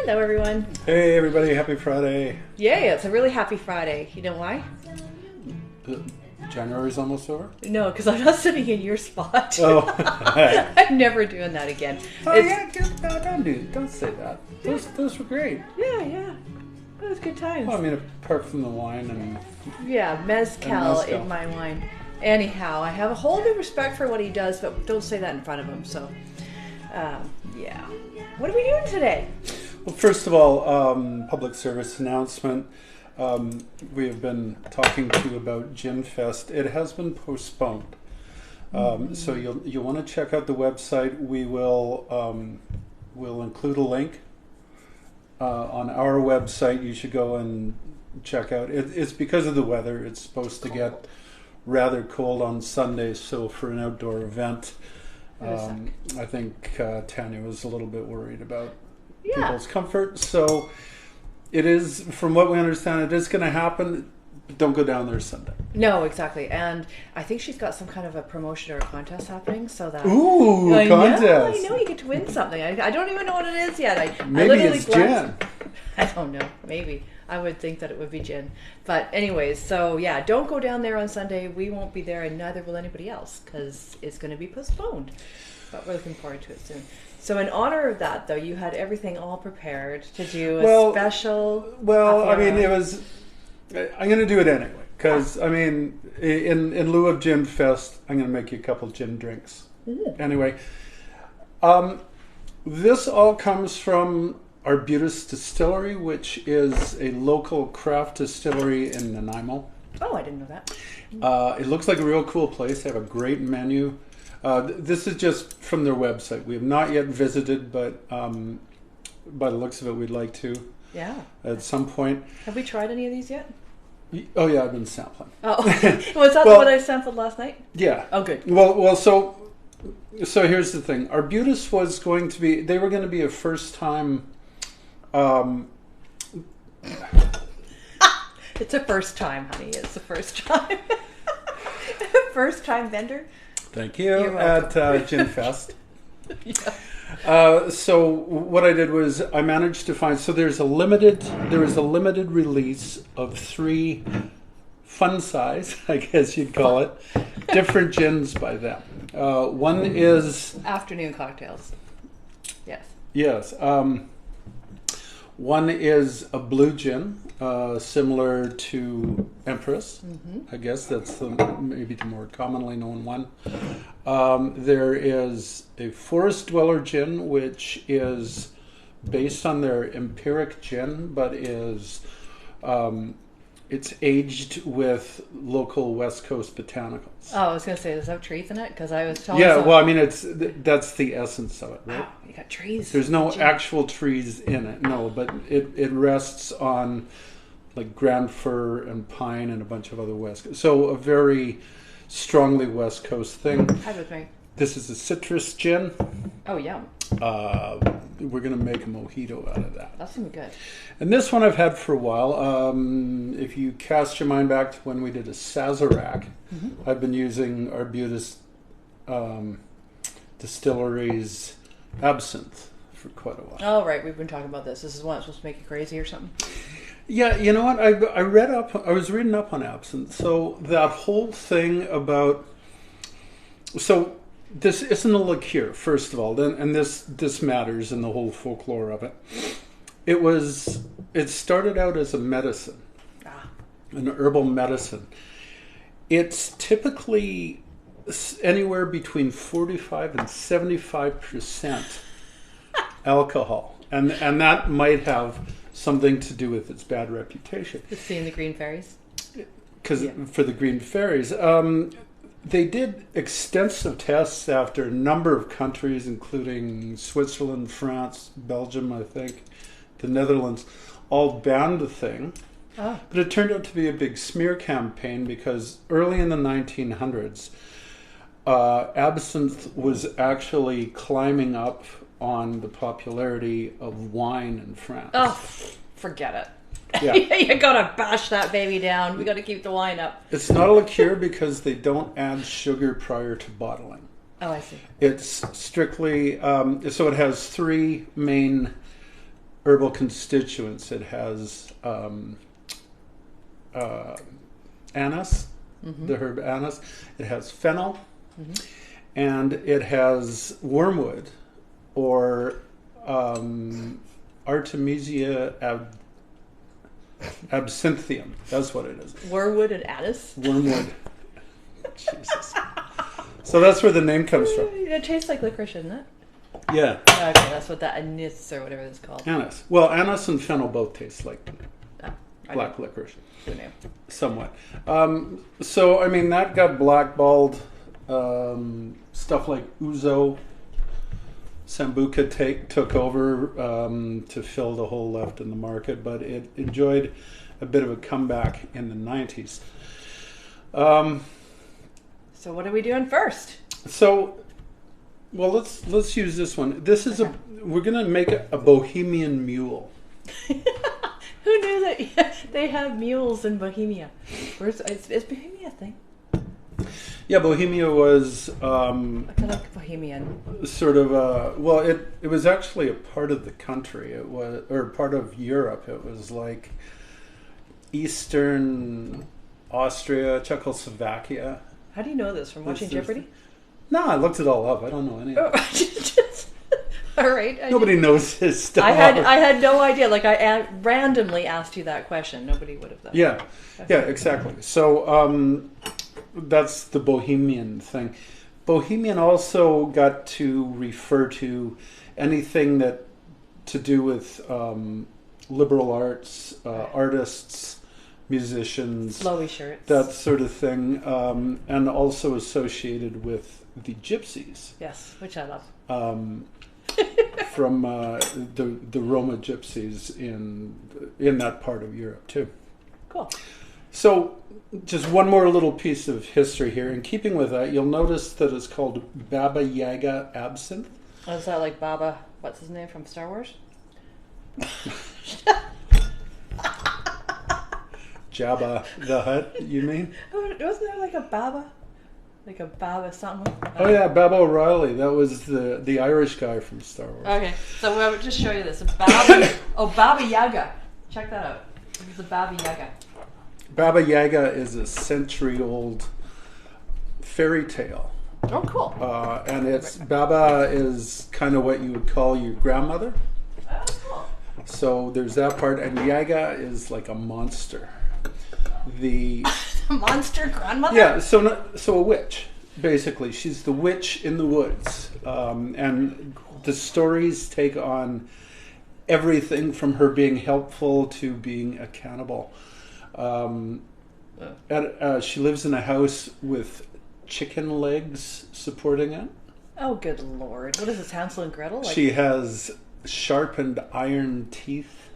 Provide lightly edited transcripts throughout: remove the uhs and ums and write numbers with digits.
Hello, everyone. Hey, everybody. Happy Friday. Yay, it's a really happy Friday. You know why? January's almost over? No, because I'm not sitting in your spot. Oh. I'm never doing that again. Oh, yeah. Don't say that. Those were great. Yeah. It was good times. Well, I mean, apart from the wine and... Yeah, mezcal in my wine. Anyhow, I have a whole new respect for what he does, but don't say that in front of him, so... yeah. What are we doing today? Well, first of all, public service announcement. We have been talking to you about Gin Fest. It has been postponed. So you'll want to check out the website. We'll include a link on our website. You should go and check out. It's because of the weather. It's supposed to get rather cold on Sunday, so for an outdoor event, I think Tanya was a little bit worried about people's comfort. So it is, from what we understand, it is going to happen. But don't go down there Sunday. No, exactly. And I think she's got some kind of a promotion or a contest happening, so that... Ooh, contest! I know, you get to win something. I don't even know what it is yet. Maybe it's gin. I don't know. Maybe. I would think that it would be gin. But anyways, so yeah, don't go down there on Sunday. We won't be there, and neither will anybody else, because it's going to be postponed. But we're looking forward to it soon. So in honor of that, though, you had everything all prepared to do a special... Well, I mean, it was... I'm going to do it anyway, because, I mean, in lieu of Gin Fest, I'm going to make you a couple gin drinks. Ooh. Anyway, this all comes from Arbutus Distillery, which is a local craft distillery in Nanaimo. Oh, I didn't know that. It looks like a real cool place. They have a great menu. This is just from their website. We have not yet visited, but by the looks of it, we'd like to. Yeah. At some point. Have we tried any of these yet? Oh yeah, I've been sampling. Oh, was that what I sampled last night? Yeah. Oh, good. Well, so here's the thing. Arbutus was going to be. They were going to be a first time. It's a first time, honey. It's the first time. First time vendor. Thank you. At Gin Fest. Yeah. So what I did was I managed to find. So there is a limited release of 3 fun size, I guess you'd call it, different gins by them. One is afternoon cocktails. Yes. Yes. One is a blue gin, similar to Empress. Mm-hmm. I guess that's maybe the more commonly known one. There is a Forest Dweller gin, which is based on their Empiric gin, but is it's aged with local West Coast botanicals. Oh, I was going to say, does it have trees in it? Because I was told. Yeah, well, I mean, that's the essence of it, right? Oh, you got trees. There's no actual trees in it, no, but it rests on like grand fir and pine and a bunch of other West Coast. So a very strongly West Coast thing. Hi with me. This is a citrus gin. Oh, yum. We're going to make a mojito out of that. That's going to be good. And this one I've had for a while. If you cast your mind back to when we did a Sazerac, I've been using Arbutus Distillery's Absinthe for quite a while. Oh, right. We've been talking about this. This is one that's supposed to make you crazy or something? Yeah, you know what? I was reading up on absinthe. So that whole thing about... So this isn't a liqueur, first of all, and this matters in the whole folklore of it. It started out as a medicine, an herbal medicine. It's typically anywhere between 45 and 75% alcohol, and that might have something to do with its bad reputation. Seeing the green fairies? For the green fairies. They did extensive tests after a number of countries, including Switzerland, France, Belgium, I think, the Netherlands, all banned the thing. Oh. But it turned out to be a big smear campaign because early in the 1900s, absinthe was actually climbing up on the popularity of wine in France. Oh, forget it. Yeah. You gotta bash that baby down. We gotta keep the wine up. It's not a liqueur because they don't add sugar prior to bottling. Oh, I see. It's strictly, so it has 3 main herbal constituents. It has anise, the herb anise. It has fennel, and it has wormwood, or Artemisia absinthium. That's what it is. Wormwood and anise? Wormwood. Jesus. So that's where the name comes from. It tastes like licorice, isn't it? Yeah. Okay, that's what that anise or whatever it's called. Anise. Well, anise and fennel both taste like black licorice. Who knew? Somewhat. So, I mean, that got blackballed. Stuff like Ouzo, Sambuca took over to fill the hole left in the market, but it enjoyed a bit of a comeback in the 90s. So what are we doing first? So, well, let's use this one. This is we're gonna make a Bohemian Mule. Who knew that they have mules in Bohemia? Is Bohemia a thing? Yeah, Bohemia was I feel like Bohemian. sort of well, it was actually a part of the country. It was, or part of Europe. It was like Eastern Austria, Czechoslovakia. How do you know this? From watching Jeopardy? No, I looked it all up. I don't know any of it. All right. Nobody knows his stuff. I had no idea. Like I randomly asked you that question. Nobody would have done. Yeah, yeah, exactly. So that's the Bohemian thing. Bohemian also got to refer to anything that to do with liberal arts, artists, musicians, flowy shirts, that sort of thing, and also associated with the gypsies. Yes, which I love. From the Roma gypsies in that part of Europe too. Cool. So, just one more little piece of history here. In keeping with that, you'll notice that it's called Baba Yaga Absinthe. Oh, is that like Baba? What's his name from Star Wars? Jabba the Hutt, you mean? Oh, wasn't there like a Baba? Like a Baba something? Oh yeah, Baba O'Reilly. That was the Irish guy from Star Wars. Okay, so we'll just show you this. Baba Yaga. Check that out. This is the Baba Yaga. Baba Yaga is a century-old fairy tale. Oh, cool. And it's Baba is kind of what you would call your grandmother. Oh, cool. So there's that part, and Yaga is like a monster. The monster grandmother? Yeah, so a witch, basically. She's the witch in the woods. And the stories take on everything from her being helpful to being a cannibal. She lives in a house with chicken legs supporting it. Oh, good Lord. What is this, Hansel and Gretel? She has sharpened iron teeth.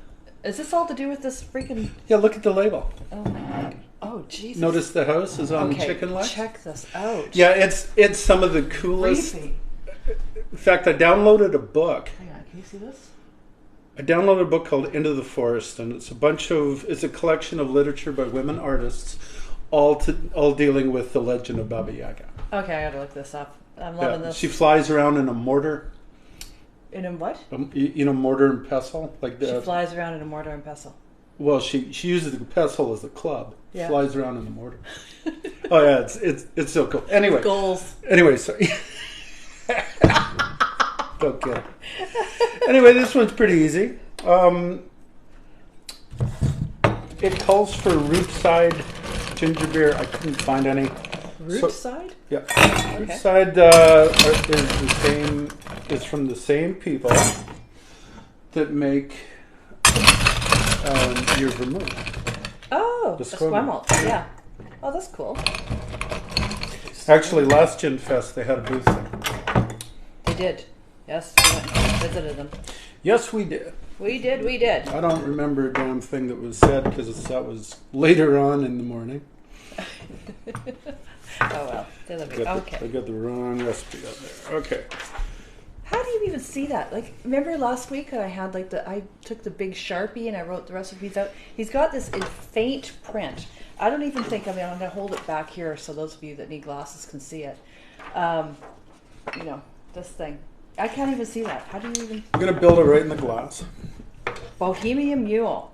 Is this all to do with this freaking... Yeah, look at the label. Oh, my God. Oh, Jesus. Notice the house is on chicken legs? Check this out. Yeah, it's some of the coolest... Creepy. In fact, I downloaded a book. Hang on, can you see this? I downloaded a book called Into the Forest, and it's a collection of literature by women artists, all dealing with the legend of Baba Yaga. Okay, I gotta look this up. I'm loving this. She flies around in a mortar. In a what? Mortar and pestle. She flies around in a mortar and pestle. Well, she uses the pestle as a club. Yeah. Flies around in the mortar. Oh yeah, it's so cool. Anyway. Goals. Anyway, sorry. Don't get it. Anyway, this one's pretty easy. It calls for Rootside ginger beer. I couldn't find any. Rootside? Yeah. Okay. Rootside is from the same people that make your vermouth. Oh, the Squamalt. Yeah. Oh, that's cool. Actually, last Gin Fest they had a booth there. They did. Yes, we went and visited them. Yes, we did. We did. I don't remember a damn thing that was said because that was later on in the morning. Oh well, they love you. Okay. I got the wrong recipe out there. Okay. How do you even see that? Like, remember last week I had I took the big Sharpie and I wrote the recipes out. He's got this in faint print. I don't even think, I'm going to hold it back here so those of you that need glasses can see it. This thing. I can't even see that. How do you even... I'm going to build it right in the glass. Bohemian Mule.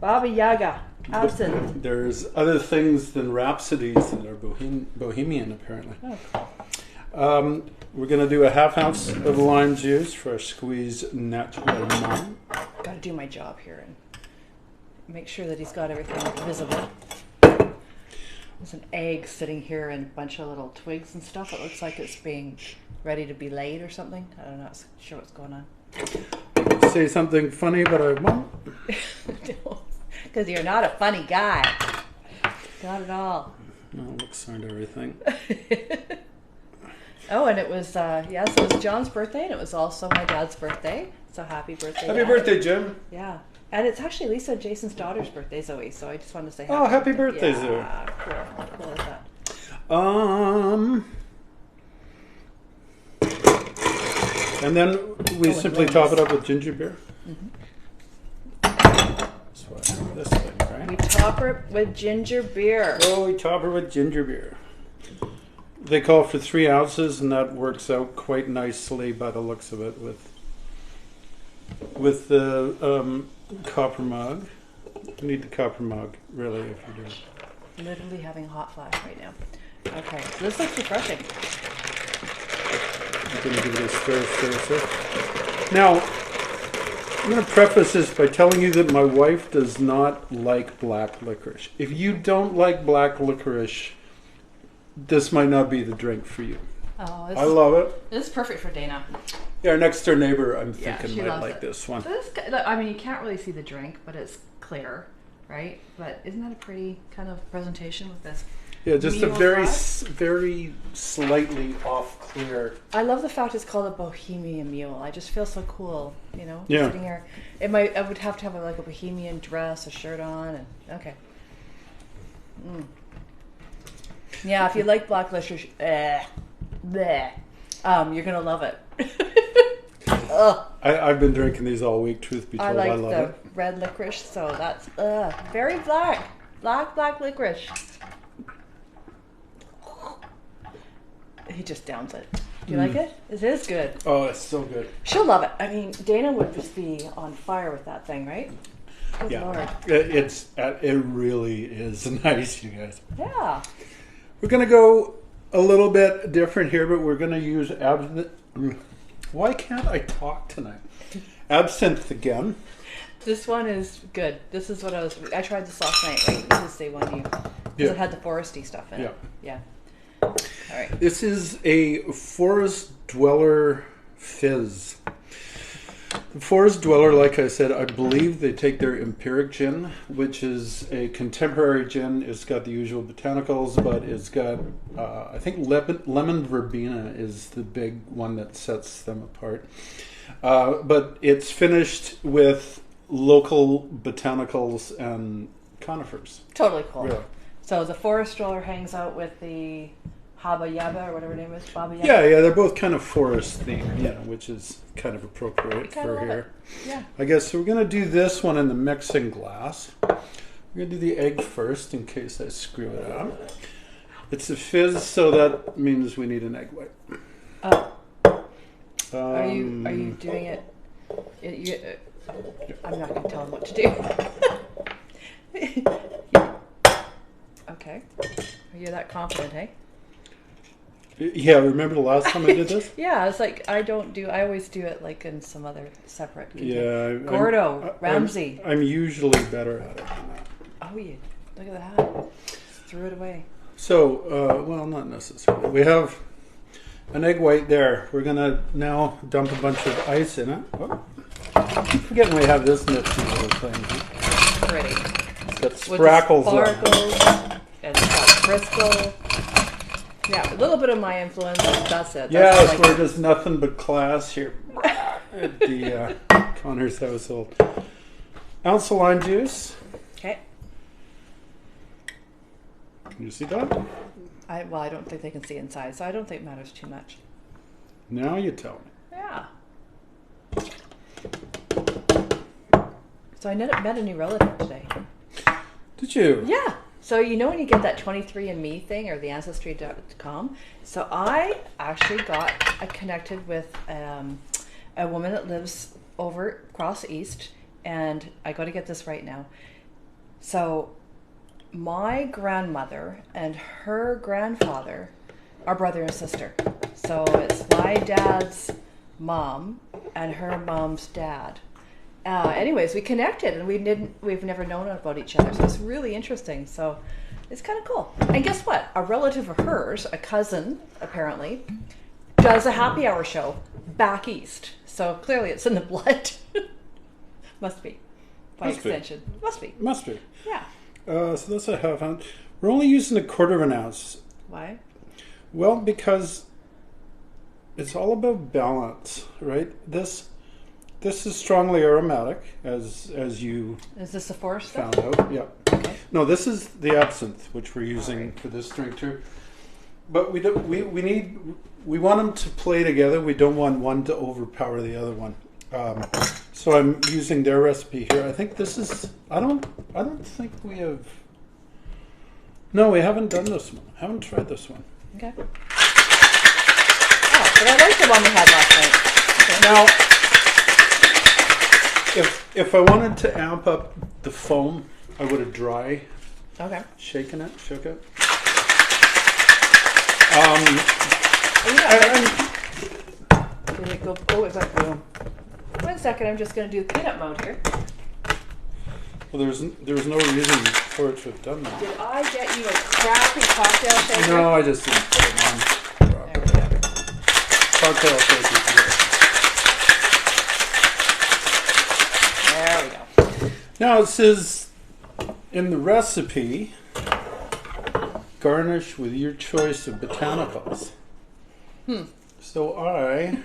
Baba Yaga Absinthe. There's other things than rhapsodies that are bohemian, apparently. Oh. We're going to do a half ounce of lime juice for our squeeze naturellement. Got to do my job here and make sure that he's got everything visible. There's an egg sitting here and a bunch of little twigs and stuff. It looks like it's being ready to be laid or something. I don't know. Not sure what's going on. Say something funny, but I won't. Because you're not a funny guy. Not at all. No, looks aren't everything. Oh, and it was, yes, it was John's birthday, and it was also my dad's birthday. So happy birthday. Happy Dad. birthday, Jim. Yeah. And it's actually Lisa and Jason's daughter's birthday, Zoe, so I just wanted to say happy birthday, Zoe. Yeah, cool. How cool is that? And then we simply top it up with ginger beer. That's why I have this thing, right? We top her with ginger beer. Oh, we top her with ginger beer. They call for 3 ounces, and that works out quite nicely by the looks of it with the copper mug. You need the copper mug, really, if you do. Literally having a hot flash right now. Okay, so this looks refreshing. I'm going to give it a stir. Now, I'm going to preface this by telling you that my wife does not like black licorice. If you don't like black licorice, this might not be the drink for you. Oh, I love it. This is perfect for Dana. Yeah, our next door neighbor, I'm Yeah, thinking, she might loves like it. this one. So this, I mean, you can't really see the drink, but it's clear, right? But isn't that a pretty kind of presentation with this? Yeah, just a Mule very, glass? very slightly off clear. I love the fact it's called a Bohemian Mule. I just feel so cool, you know, Yeah. sitting here. I would have to have like a bohemian dress, a shirt on, and okay. Yeah, if you like black licorice, you're gonna love it. I've been drinking these all week, truth be told. I like love the it. red licorice, so that's very black licorice. He just downs it. Do you like it? It is good. Oh, it's so good. She'll love it. I mean, Dana would just be on fire with that thing, right? Good Yeah, Lord. it really is nice, you guys. Yeah. We're gonna go a little bit different here, but we're gonna use absinthe. Why can't I talk tonight? Absinthe again. This one is good. This is what I tried this last night, right? This is the one because it had the foresty stuff in it. Yeah. All right. This is a Forest Dweller Fizz. The Forest Dweller, like I said, I believe they take their Empiric gin, which is a contemporary gin. It's got the usual botanicals, but it's got, I think lemon verbena is the big one that sets them apart. But it's finished with local botanicals and conifers. Totally cool. Yeah. So the forest stroller hangs out with the Baba Yaga or whatever her name is. Baba Yaga. Yeah, they're both kind of forest themed, which is kind of appropriate for here. Yeah. I guess so. We're going to do this one in the mixing glass. We're going to do the egg first in case I screw it up. It's a fizz, so that means we need an egg white. Oh. Are you doing it? I'm not going to tell him what to do. Okay. Are you that confident, hey? Yeah, remember the last time I did this? Yeah, it's like I always do it like in some other separate container. Yeah. Gordo, Ramsey. I'm usually better at it than that. Oh, yeah. Look at that. Just threw it away. So, well, not necessarily. We have an egg white there. We're going to now dump a bunch of ice in it. Oh. I keep forgetting we have this nifty little thing. Pretty. It's got sparkles on it. Sparkles. And it's got crystal. Yeah, a little bit of my influence. That's it. Yes, we're just nothing but class here at the Connors household. Ounce of lime juice. Okay. Can you see that? I don't think they can see inside, so I don't think it matters too much. Now you tell me. Yeah. So I met a new relative today. Did you? Yeah. So you know when you get that 23andMe thing or the Ancestry.com? So I actually got connected with a woman that lives over across east, and I got to get this right now. So my grandmother and her grandfather are brother and sister. So it's my dad's mom and her mom's dad. Anyways, we connected, and we've never known about each other. So it's really interesting. So it's kind of cool. And guess what? A relative of hers, a cousin apparently, does a happy hour show back east. So clearly it's in the blood. Must be. By extension. Must be. Must be. Yeah. So that's a half ounce. We're only using 1/4 ounce. Why? Well, because it's all about balance, right? This is strongly aromatic, as you Is this the forest stuff? found out. Yeah. Okay. No, this is the absinthe, which we're using for this drink too. But we want them to play together. We don't want one to overpower the other one. So I'm using their recipe here. I think this is. I don't think we have. No, we haven't done this one. Haven't tried this one. Okay. Oh, but I like the one we had last night. Okay. Now, if I wanted to amp up the foam, I would have dry shook it. Did it go? Oh, it went boom. 1 second, I'm just going to do peanut mode here. Well, there was no reason for it to have done that. Did I get you a crappy cocktail shaker? No, I just didn't put it on. There we go. Cocktail shaker. There we go. Now it says in the recipe, garnish with your choice of botanicals. So I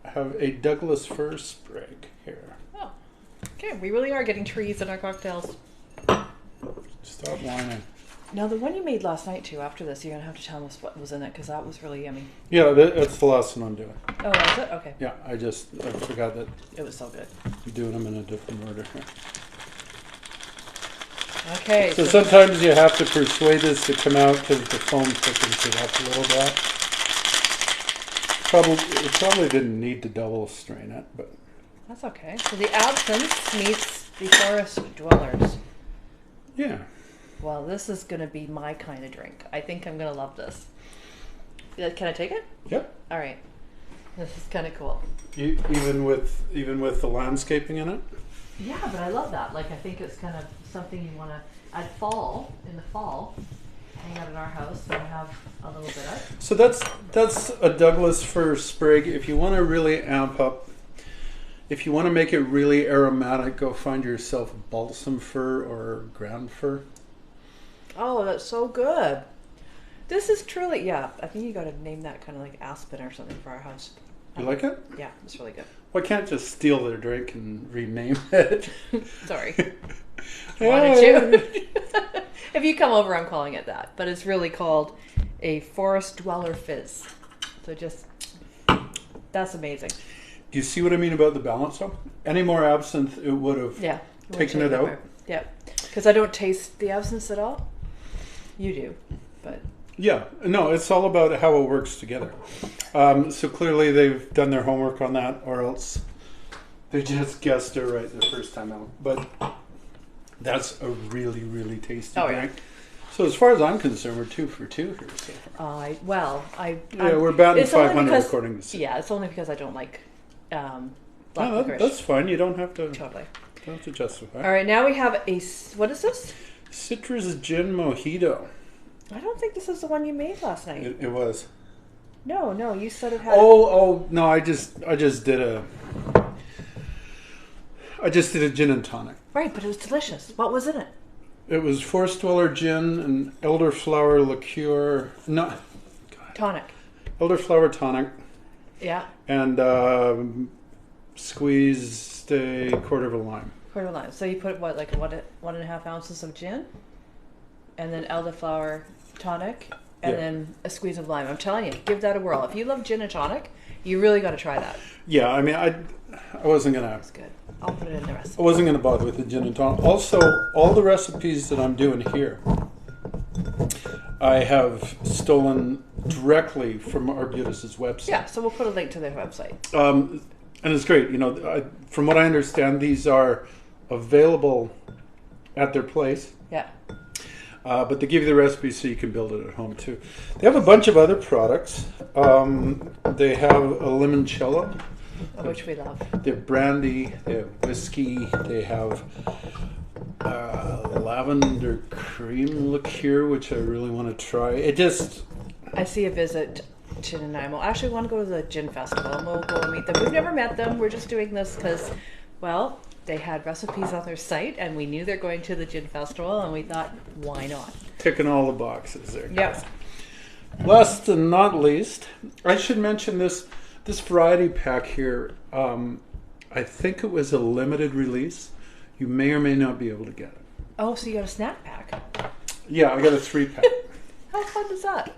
have a Douglas fir sprig here. Oh, okay. We really are getting trees in our cocktails. Stop whining. Now, the one you made last night, too, after this, you're going to have to tell us what was in it, because that was really yummy. Yeah, that's the last one I'm doing. Oh, is it? Okay. Yeah, I forgot that It was so good. I'm doing them in a different order here. Okay. So sometimes you have to persuade this to come out because the foam thickens it up a little bit. It probably didn't need to double strain it, but That's okay. So the absinthe meets the forest dwellers. yeah. Well, this is going to be my kind of drink. I think I'm going to love this. Yeah, can I take it? Yep. All right. This is kind of cool. Even with the landscaping in it. Yeah, but I love that. Like, I think it's kind of something you want to, in the fall, hang out in our house and have a little bit of. So that's a Douglas fir sprig. If you want to really amp up, if you want to make it really aromatic, go find yourself balsam fir or ground fir. Oh, that's so good. This is truly, yeah, I think you got to name that kind of like aspen or something for our house. You like it? Yeah, it's really good. Well, I can't just steal their drink and rename it. Sorry. Wanted to. If you come over, I'm calling it that. But it's really called a Forest Dweller Fizz. So that's amazing. Do you see what I mean about the balance though? Any more absinthe, it would have taken it out. Yeah. Because I don't taste the absinthe at all. You do. But yeah, no, it's all about how it works together. So clearly they've done their homework on that, or else they just guessed it right the first time out. But that's a really, really tasty drink. Yeah. So as far as I'm concerned, we're 2 for 2 here so far. We're batting 500 according to. Yeah, it's only because I don't like black no, licorice. That's fine. You don't have to. Totally. Don't have to justify. All right, now we have what is this? Citrus Gin Mojito. I don't think this is the one you made last night. It was. No, you said it had. Oh no! I just did a gin and tonic. Right, but it was delicious. What was in it? It was Forest Dweller gin and elderflower liqueur. No, tonic. Elderflower tonic. Yeah. And squeezed a quarter of a lime. Quarter of a lime. So you put what, like 1.5 ounces of gin, and then elderflower tonic, and then a squeeze of lime. I'm telling you, give that a whirl. If you love gin and tonic, you really got to try that. Yeah, I mean, I wasn't gonna. That's good. I'll put it in the recipe. I wasn't gonna bother with the gin and tonic. Also, all the recipes that I'm doing here, I have stolen directly from Arbutus's website. Yeah, so we'll put a link to their website. And it's great. You know, from what I understand, these are available at their place. Yeah. But they give you the recipe so you can build it at home too. They have a bunch of other products. They have a limoncello, Which we love. they have brandy, they have whiskey, they have lavender cream liqueur, which I really want to try. I see a visit to Nanaimo. Actually, we want to go to the gin festival and we'll go and meet them. We've never met them. We're just doing this because, well, they had recipes on their site and we knew they're going to the gin festival and we thought, why not? ticking all the boxes there. Yep. Last and not least, I should mention this variety pack here. I think it was a limited release. You may or may not be able to get it. Oh, so you got a snack pack. Yeah, I got a 3-pack. How fun is that?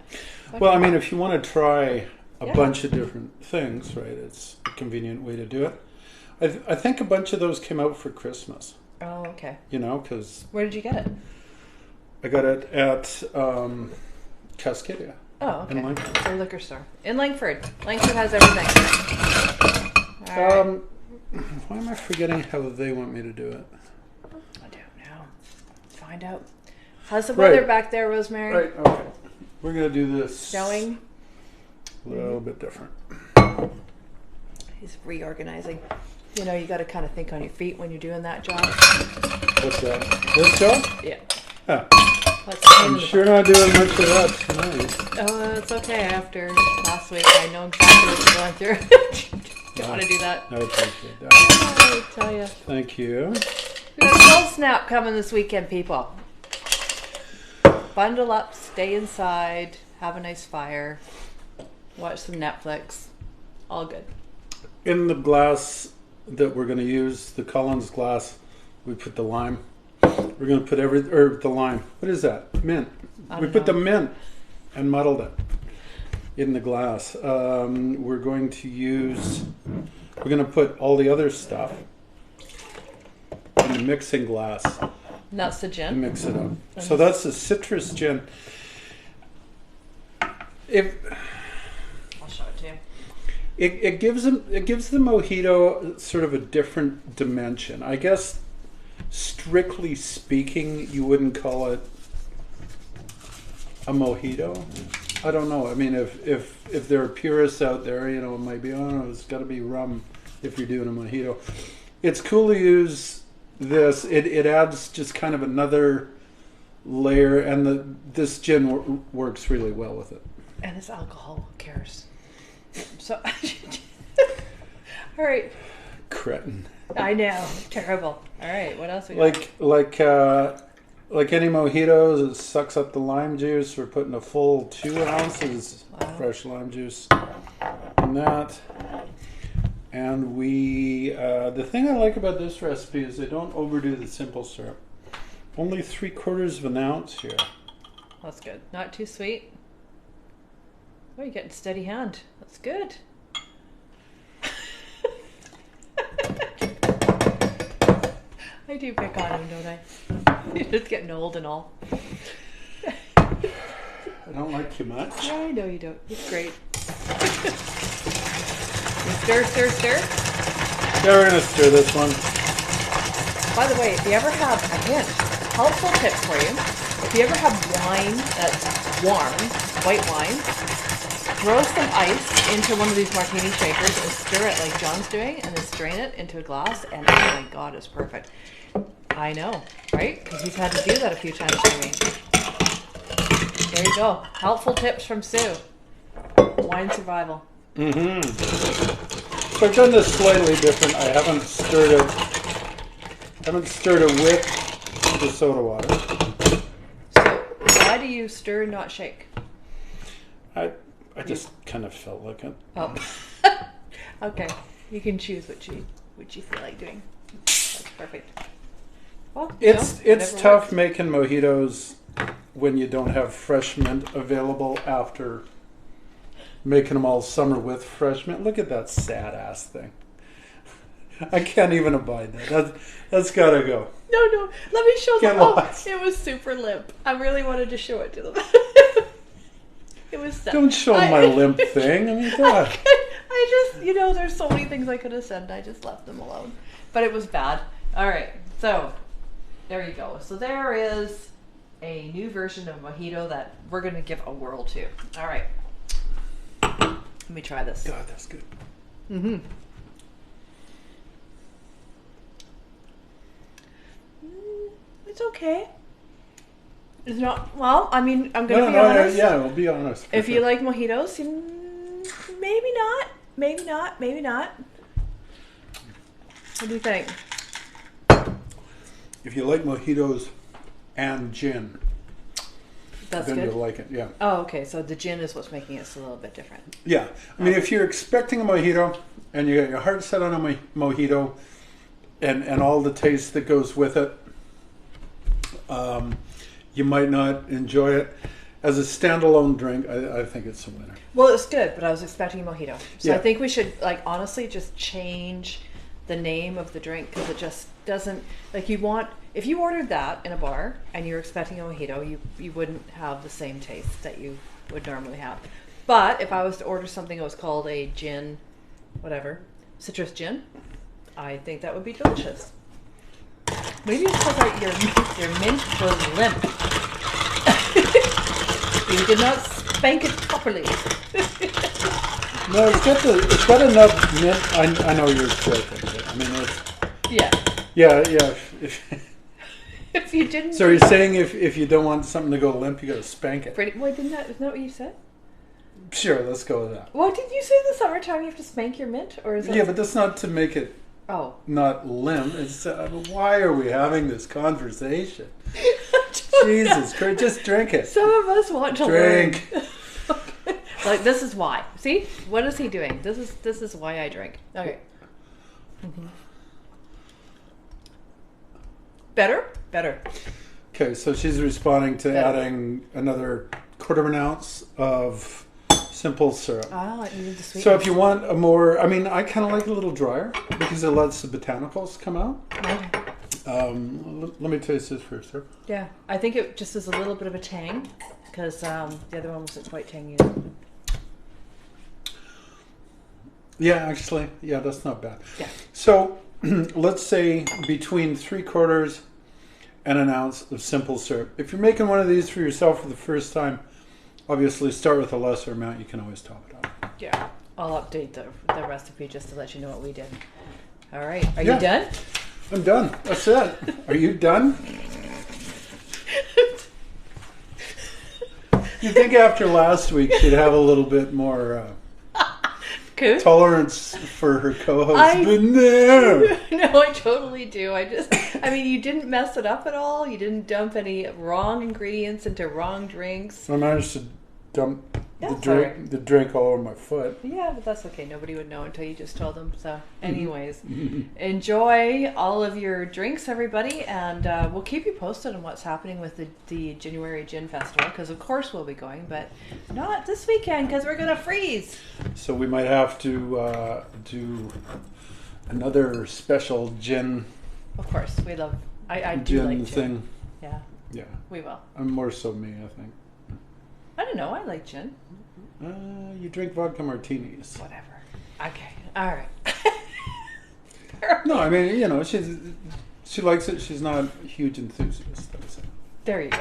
Okay. Well, I mean, if you want to try a Yeah. bunch of different things, right, it's a convenient way to do it. I think a bunch of those came out for Christmas, Oh, okay. you know, because Where did you get it? I got it at Cascadia. Oh, okay. In Langford. It's a liquor store. In Langford. Langford has everything. All right. Why am I forgetting how they want me to do it? I don't know. Find out. How's the weather back there, Rosemary? Right, okay. We're going to do this Snowing? a little bit different. He's reorganizing. You know, you got to kind of think on your feet when you're doing that job. What's that? This job? Yeah. Huh. That's a pain in I'm the sure not doing much of that tonight. butt. Oh, it's okay. After last week, I know exactly what you're going through. Don't want to do that. I appreciate that. I tell you. Thank you. We got a cold snap coming this weekend, people. Bundle up, stay inside, have a nice fire, watch some Netflix. All good. In the glass that we're going to use, the Collins glass, we put the lime. We're going to put the lime. What is that? Mint. I We don't put the know. mint and muddled it in the glass. We're going to put all the other stuff in the mixing glass And that's the and gin. mix it up. So that's the citrus gin. I'll show it to you. It gives the mojito sort of a different dimension. I guess, strictly speaking, you wouldn't call it a mojito. I don't know. I mean, if there are purists out there, you know, it might be, oh no, it's got to be rum if you're doing a mojito. It's cool to use this. It adds just kind of another layer, and this gin works really well with it. And it's alcohol. Who cares? So, all right. Cretin. I know. Terrible. All right. What else we got? Like any mojitos, it sucks up the lime juice. We're putting a full 2 ounces fresh lime juice in that. And the thing I like about this recipe is they don't overdo the simple syrup. Only 3/4 of an ounce here. That's good. Not too sweet. Oh, you're getting steady hand. That's good. I do pick on him, don't I? He's just getting old and all. I don't like you much. Yeah, I know you don't. It's great. You stir. Yeah, we're gonna stir this one. By the way, if you ever have a hint, helpful tip for you. If you ever have wine that's warm, white wine, throw some ice into one of these martini shakers and stir it like John's doing, and then strain it into a glass, and oh my God, it's perfect. I know, right? Because he's had to do that a few times for me. There you go. Helpful tips from Sue. Wine survival. Mm-hmm. So I've done this slightly different. I haven't stirred it with the soda water. So why do you stir, not shake? I just kind of felt like it. Oh, okay. You can choose what you feel like doing. That's perfect. Well, It's whatever tough works. making mojitos when you don't have fresh mint available after making them all summer with fresh mint. Look at that sad ass thing. I can't even abide that. That's gotta go. No. Let me show them. Get Oh, lost. it was super limp. I really wanted to show it to them. It was sad. Don't show my limp thing. I mean, God. I just, there's so many things I could have said and I just left them alone. But it was bad. All right, so there you go. So there is a new version of mojito that we're going to give a whirl to. All right. Let me try this. God, that's good. Mm-hmm. It's okay. It's not, well, I mean, I'm going to be honest. Yeah, we'll be honest. If you like mojitos, maybe not. Maybe not. Maybe not. What do you think? If you like mojitos and gin, That's then good. you'll like it, yeah. Oh, okay. So the gin is what's making it a little bit different. Yeah. I mean, if you're expecting a mojito and you got your heart set on a mojito and all the taste that goes with it, you might not enjoy it. As a standalone drink, I think it's a winner. Well, it's good, but I was expecting a mojito. So Yeah. I think we should, honestly, just change the name of the drink because it just doesn't, if you ordered that in a bar and you're expecting a mojito, you wouldn't have the same taste that you would normally have. But if I was to order something that was called a gin, citrus gin, I think that would be delicious. Maybe it's because your mint was limp. You did not spank it properly. No, it's got enough mint. I know you're joking, but I mean, it's... Yeah. Yeah. If you didn't... So you're saying if you don't want something to go limp, you got to spank it? Isn't that what you said? Sure, let's go with that. What did you say in the summertime you have to spank your mint? Or is that... Yeah, but that's not to make it not limp. It's why are we having this conversation? Jesus Christ, just drink it. Some of us want to drink. Learn. This is why. See? What is he doing? This is why I drink. Okay. Mm-hmm. Better. Okay, so she's responding to adding another 1/4 ounce of simple syrup. Oh, I needed the sweetness. So if you want a more, I mean, I kind of like it a little drier because it lets the botanicals come out. Okay. Let me taste this first, sir. Yeah, I think it just is a little bit of a tang because the other one wasn't quite tangy enough. Yeah, actually, yeah, that's not bad. Yeah. So let's say between 3/4 and an ounce of simple syrup. If you're making one of these for yourself for the first time, obviously start with a lesser amount. You can always top it up. Yeah, I'll update the recipe just to let you know what we did. All right, are you done? I'm done. That's it. Are you done? You think after last week she'd have a little bit more tolerance for her co-host? But no. No, I totally do. I mean, you didn't mess it up at all. You didn't dump any wrong ingredients into wrong drinks. I managed to dump the drink all over my foot. Yeah, but that's okay. Nobody would know until you just told them. So anyways, enjoy all of your drinks, everybody. And we'll keep you posted on what's happening with the January Gin Festival. Because, of course, we'll be going. But not this weekend because we're going to freeze. So we might have to do another special gin. Of course. We love... I do like gin. Thing. Yeah. Yeah. We will. I'm more so me, I think. I don't know. I like gin. You drink vodka martinis. Whatever. Okay. All right. No, I mean, she likes it. She's not a huge enthusiast. That's it. There you go.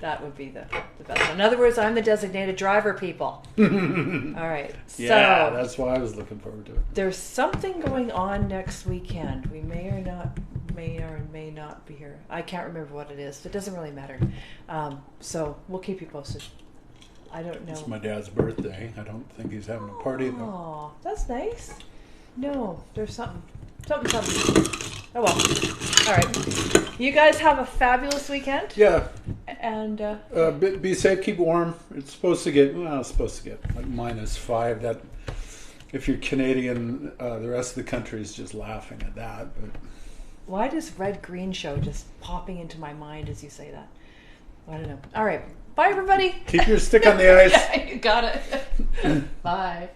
That would be the best. In other words, I'm the designated driver, people. All right. Yeah, so, that's why I was looking forward to it. There's something going on next weekend. We may or may not be here. I can't remember what it is. It doesn't really matter. So we'll keep you posted. I don't know. It's my dad's birthday. I don't think he's having a party though. Oh, that's nice. No, there's something. Oh well. All right. You guys have a fabulous weekend. Yeah. And be safe. Keep warm. It's supposed to get like -5. That if you're Canadian, the rest of the country is just laughing at that. But why does Red Green Show just popping into my mind as you say that? I don't know. All right. Bye, everybody. Keep your stick on the ice. Yeah, you got it. Bye.